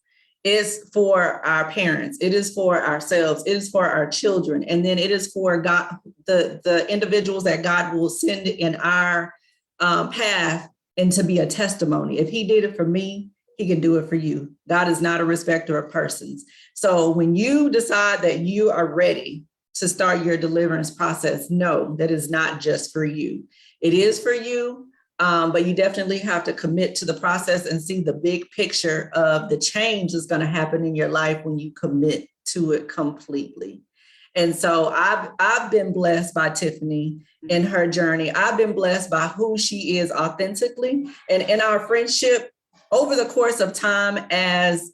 It's for our parents. It is for ourselves. It is for our children. And then it is for God, the individuals that God will send in our path, and to be a testimony. If he did it for me, he can do it for you. God is not a respecter of persons. So when you decide that you are ready to start your deliverance process, know that it's not just for you. It is for you, but you definitely have to commit to the process and see the big picture of the change that's going to happen in your life when you commit to it completely. And so I've been blessed by Tiffany in her journey. I've been blessed by who she is authentically. And in our friendship, over the course of time, as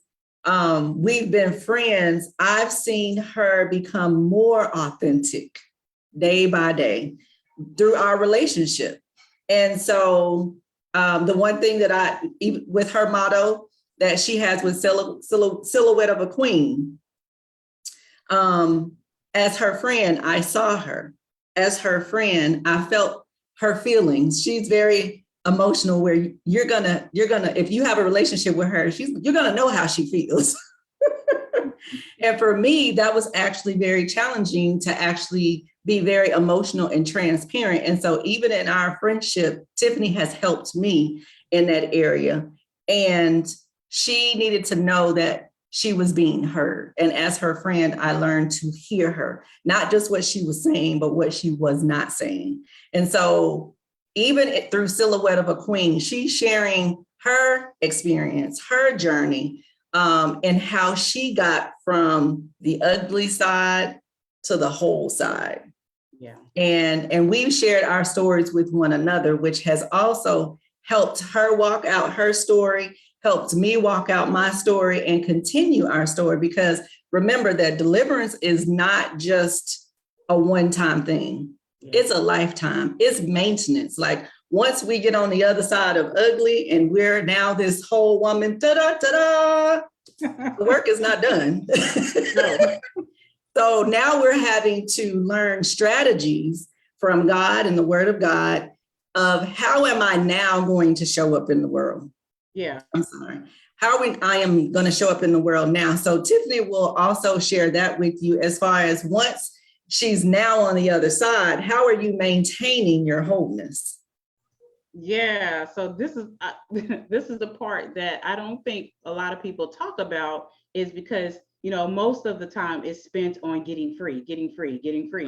we've been friends, I've seen her become more authentic day by day through our relationship. And so the one thing that with her motto that she has with Silhouette of a Queen, as her friend, I saw her. As her friend, I felt her feelings. She's very emotional, where you're gonna, if you have a relationship with her, you're gonna know how she feels. And for me, that was actually very challenging to actually be very emotional and transparent. And so even in our friendship, Tiffany has helped me in that area. And she needed to know that she was being heard. And as her friend, I learned to hear her, not just what she was saying, but what she was not saying. And so even through Silhouette of a Queen, she's sharing her experience, her journey, and how she got from the ugly side to the whole side. Yeah. And we've shared our stories with one another, which has also helped her walk out her story, helped me walk out my story and continue our story. Because remember that deliverance is not just a one-time thing. Yeah. It's a lifetime. It's maintenance. Like once we get on the other side of ugly and we're now this whole woman, ta-da, the work is not done. No. So now we're having to learn strategies from God and the Word of God of how am I now going to show up in the world? Yeah. I'm sorry. I am going to show up in the world now. So Tiffany will also share that with you as far as once she's now on the other side, how are you maintaining your wholeness? Yeah, so this is the part that I don't think a lot of people talk about, is because, most of the time it's spent on getting free, and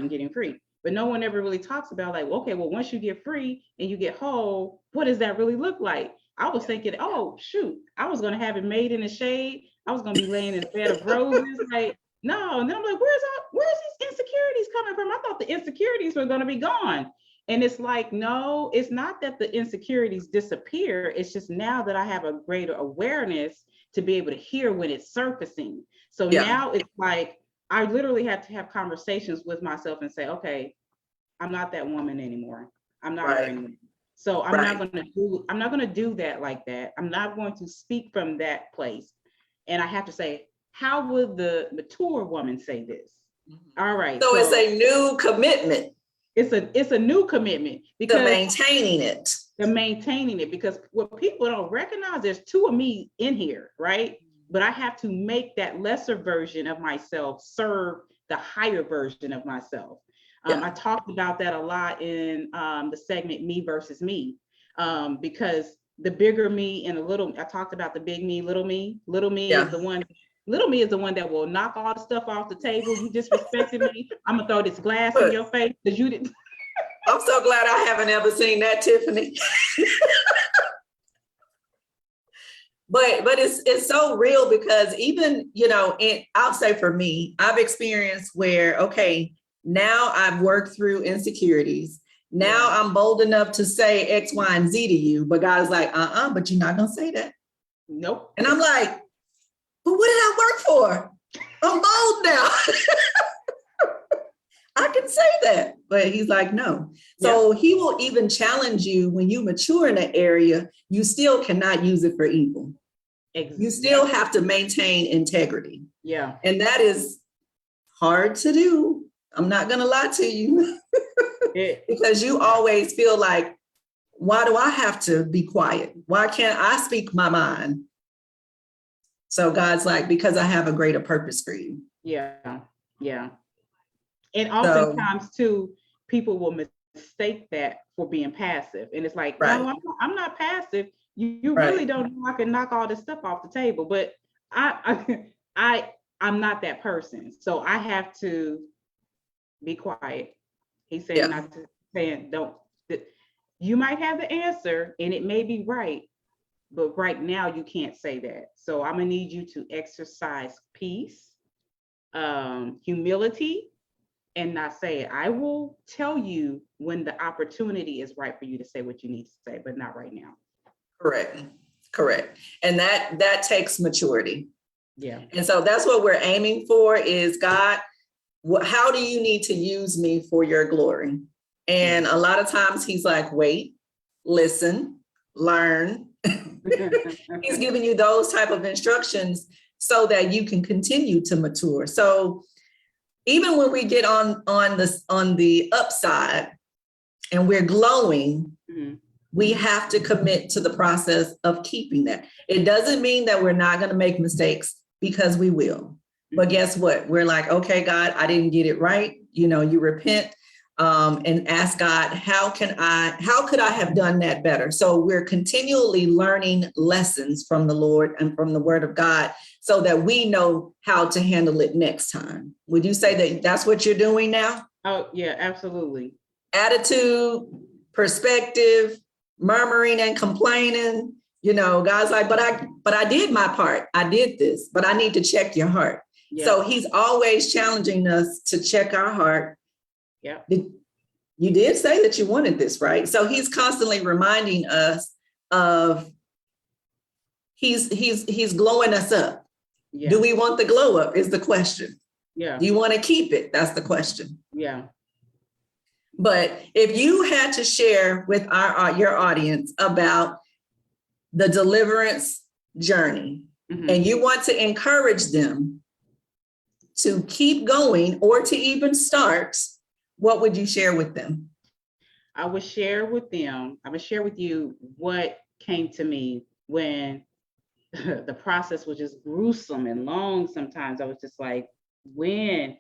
getting free. But no one ever really talks about like, okay, well, once you get free and you get whole, what does that really look like? I was thinking, oh, shoot, I was going to have it made in the shade. I was going to be laying in a bed of roses. Like, no. And then I'm like, where's these insecurities coming from? I thought the insecurities were going to be gone. And it's like, no, it's not that the insecurities disappear. It's just now that I have a greater awareness to be able to hear when it's surfacing. So now it's like, I literally have to have conversations with myself and say, okay, I'm not that woman anymore. I'm not her anymore. So I'm not going to do that like that. I'm not going to speak from that place. And I have to say, how would the mature woman say this? Mm-hmm. All right. So it's a new commitment. It's a new commitment because maintaining it. Because what people don't recognize, there's two of me in here, right? But I have to make that lesser version of myself serve the higher version of myself. I talked about that a lot in the segment Me versus Me, because the bigger me and I talked about the big me, little me. Little me is the one. Little me is the one that will knock all the stuff off the table. You disrespected me. I'm gonna throw this glass in your face because you didn't. I'm so glad I haven't ever seen that, Tiffany. But it's so real because even, you know, I'll say for me, I've experienced where, okay, now I've worked through insecurities. Now I'm bold enough to say X, Y, and Z to you, but God's like, but you're not gonna say that. Nope. And I'm like, but what did I work for? I'm bold now. I can say that, but he's like, no. So he will even challenge you when you mature in an area, you still cannot use it for evil. Exactly. You still have to maintain integrity. Yeah. And that is hard to do. I'm not going to lie to you because you always feel like, why do I have to be quiet? Why can't I speak my mind? So God's like, because I have a greater purpose for you. Yeah. Yeah. And oftentimes too, people will mistake that for being passive. And it's like, no, I'm not passive. You really don't know I can knock all this stuff off the table, but I'm not that person. So I have to be quiet. He's saying not to saying don't. You might have the answer and it may be right, but right now you can't say that. So I'm gonna need you to exercise peace, humility, and not say it. I will tell you when the opportunity is right for you to say what you need to say, but not right now. Correct. And that takes maturity. Yeah. And so that's what we're aiming for is, God, how do you need to use me for your glory? And a lot of times he's like, wait, listen, learn. He's giving you those type of instructions so that you can continue to mature. So even when we get on the upside and we're glowing, we have to commit to the process of keeping that. It doesn't mean that we're not going to make mistakes, because we will. But guess what? We're like, okay, God, I didn't get it right. You know, you repent and ask God, how could I have done that better? So we're continually learning lessons from the Lord and from the Word of God, so that we know how to handle it next time. Would you say that that's what you're doing now? Oh, yeah, absolutely. Attitude, perspective, murmuring and complaining. You know, God's like, but I did my part. I did this, but I need to check your heart. Yeah. So he's always challenging us to check our heart. Yeah. You did say that you wanted this, right? So he's constantly reminding us of he's glowing us up. Yeah. Do we want the glow up is the question. Yeah. Do you want to keep it? That's the question. Yeah. But if you had to share with your audience about the deliverance journey, and you want to encourage them to keep going or to even start, what would you share with them? I would share with you what came to me when the process was just gruesome and long. Sometimes I was just like, when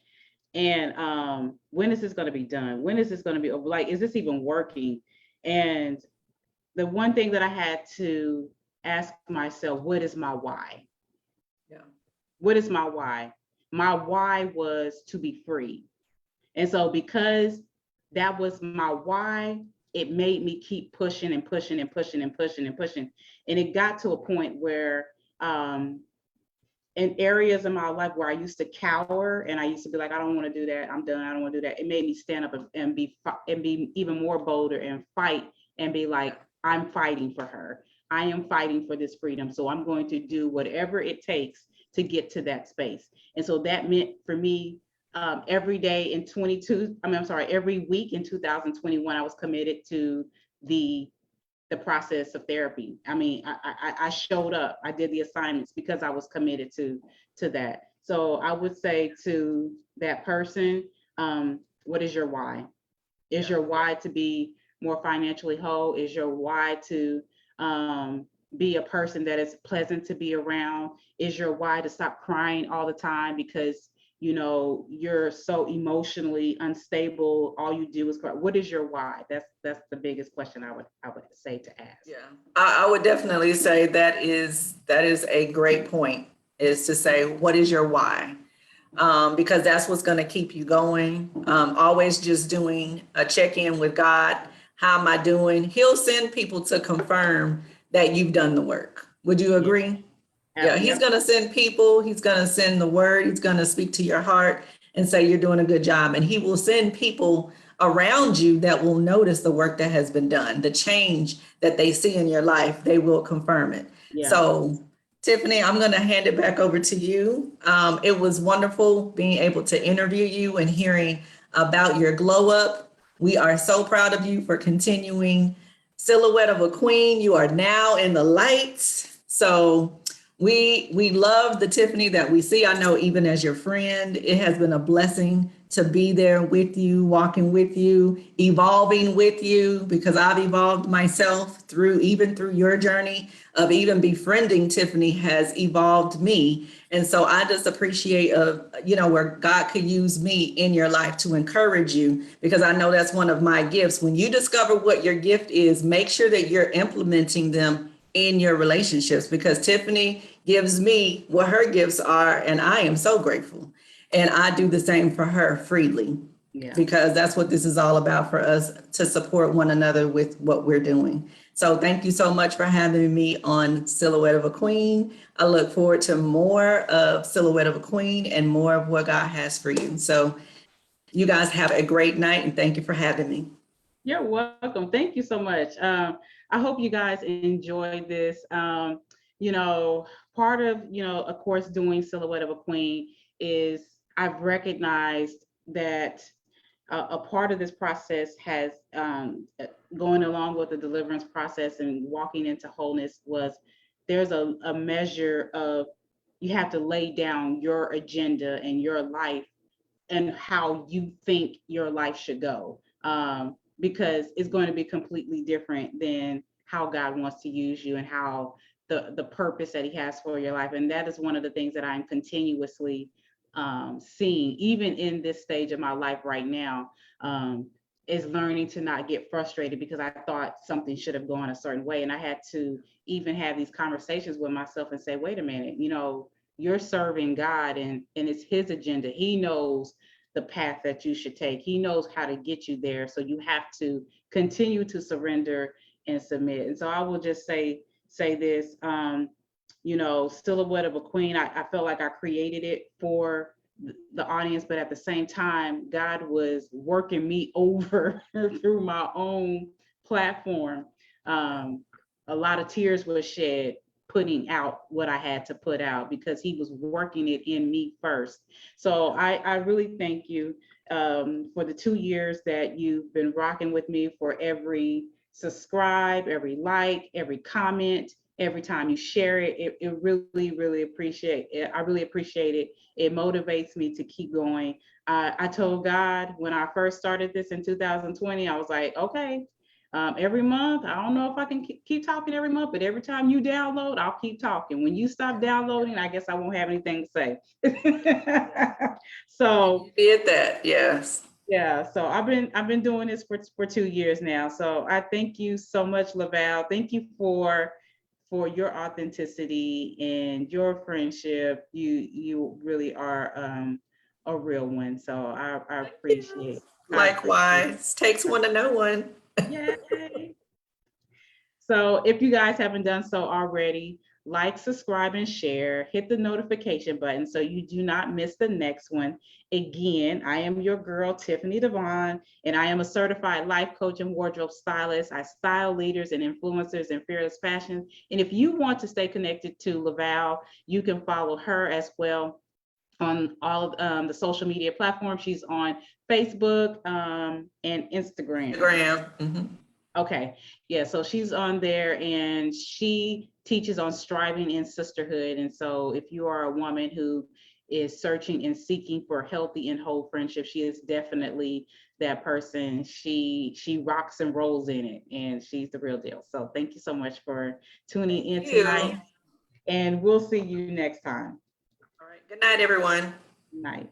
is this going to be done? When is this going to be, like, is this even working? And the one thing that I had to ask myself, what is my why? Yeah. What is my why? My why was to be free. And so because that was my why, it made me keep pushing and pushing and pushing and pushing and pushing. And it got to a point where in areas of my life where I used to cower and I used to be like, I don't want to do that. I'm done. I don't want to do that. It made me stand up and be even more bolder and fight and be like, I'm fighting for her. I am fighting for this freedom. So I'm going to do whatever it takes to get to that space. And so that meant for me, every day in every week in 2021, I was committed to the process of therapy. I mean, I showed up, I did the assignments because I was committed to that. So I would say to that person, what is your why? Is your why to be more financially whole? Is your why to be a person that is pleasant to be around? Is your why to stop crying all the time because you know you're so emotionally unstable, all you do is cry? What is your why? That's the biggest question I would say to ask. Yeah, I would definitely say that is a great point, is to say, what is your why? Because that's what's going to keep you going. Always just doing a check-in with God. How am I doing? He'll send people to confirm that you've done the work. Would you agree? Yeah, he's Yep. going to send people, he's going to send the word, he's going to speak to your heart and say you're doing a good job. And he will send people around you that will notice the work that has been done, the change that they see in your life, they will confirm it. Yeah. So Tiffany, I'm going to hand it back over to you. It was wonderful being able to interview you and hearing about your glow up. We are so proud of you for continuing Silhouette of a Queen. You are now in the lights. So we love the Tiffany that we see. I know even as your friend, it has been a blessing to be there with you, walking with you, evolving with you, because I've evolved myself through your journey of even befriending Tiffany has evolved me. And so I just appreciate where God could use me in your life to encourage you, because I know that's one of my gifts. When you discover what your gift is, make sure that you're implementing them in your relationships, because Tiffany gives me what her gifts are, and I am so grateful. And I do the same for her freely, because that's what this is all about, for us to support one another with what we're doing. So thank you so much for having me on Silhouette of a Queen. I look forward to more of Silhouette of a Queen and more of what God has for you. So you guys have a great night, and thank you for having me. You're welcome. Thank you so much. I hope you guys enjoyed this. Part of course, doing Silhouette of a Queen is I've recognized that a part of this process has going along with the deliverance process and walking into wholeness was there's a measure of you have to lay down your agenda and your life and how you think your life should go. Because it's going to be completely different than how God wants to use you and how the purpose that he has for your life. And that is one of the things that I'm continuously seeing, even in this stage of my life right now, is learning to not get frustrated because I thought something should have gone a certain way. And I had to even have these conversations with myself and say, wait a minute, you're serving God and it's his agenda. He knows the path that you should take. He knows how to get you there. So you have to continue to surrender and submit. And so I will just say this, Silhouette of a Queen, I felt like I created it for the audience, but at the same time, God was working me over through my own platform. A lot of tears were shed putting out what I had to put out because he was working it in me first. So I really thank you for the 2 years that you've been rocking with me, for every subscribe, every like, every comment, every time you share it. It really, really appreciate it. I really appreciate it. It motivates me to keep going. I told God when I first started this in 2020, I was like, okay, every month, I don't know if I can keep talking every month, but every time you download, I'll keep talking. When you stop downloading, I guess I won't have anything to say. So you did that, yes. Yeah, so I've been doing this for 2 years now. So I thank you so much, LaVal. Thank you for your authenticity and your friendship. You really are a real one. So I appreciate. Likewise, takes one to know one. Yay. So if you guys haven't done so already, like, subscribe, and share. Hit the notification button so you do not miss the next one. Again, I am your girl, Tiffany Devon, and I am a certified life coach and wardrobe stylist. I style leaders and influencers in fearless fashion. And if you want to stay connected to LaVal, you can follow her as well on all of the social media platforms. She's on Facebook and Instagram. Mm-hmm. Okay, yeah, so she's on there and she teaches on striving in sisterhood. And so if you are a woman who is searching and seeking for healthy and whole friendship, she is definitely that person. She rocks and rolls in it, and she's the real deal. So thank you so much for tuning in tonight, and we'll see you next time. All right, good night, everyone. Good night.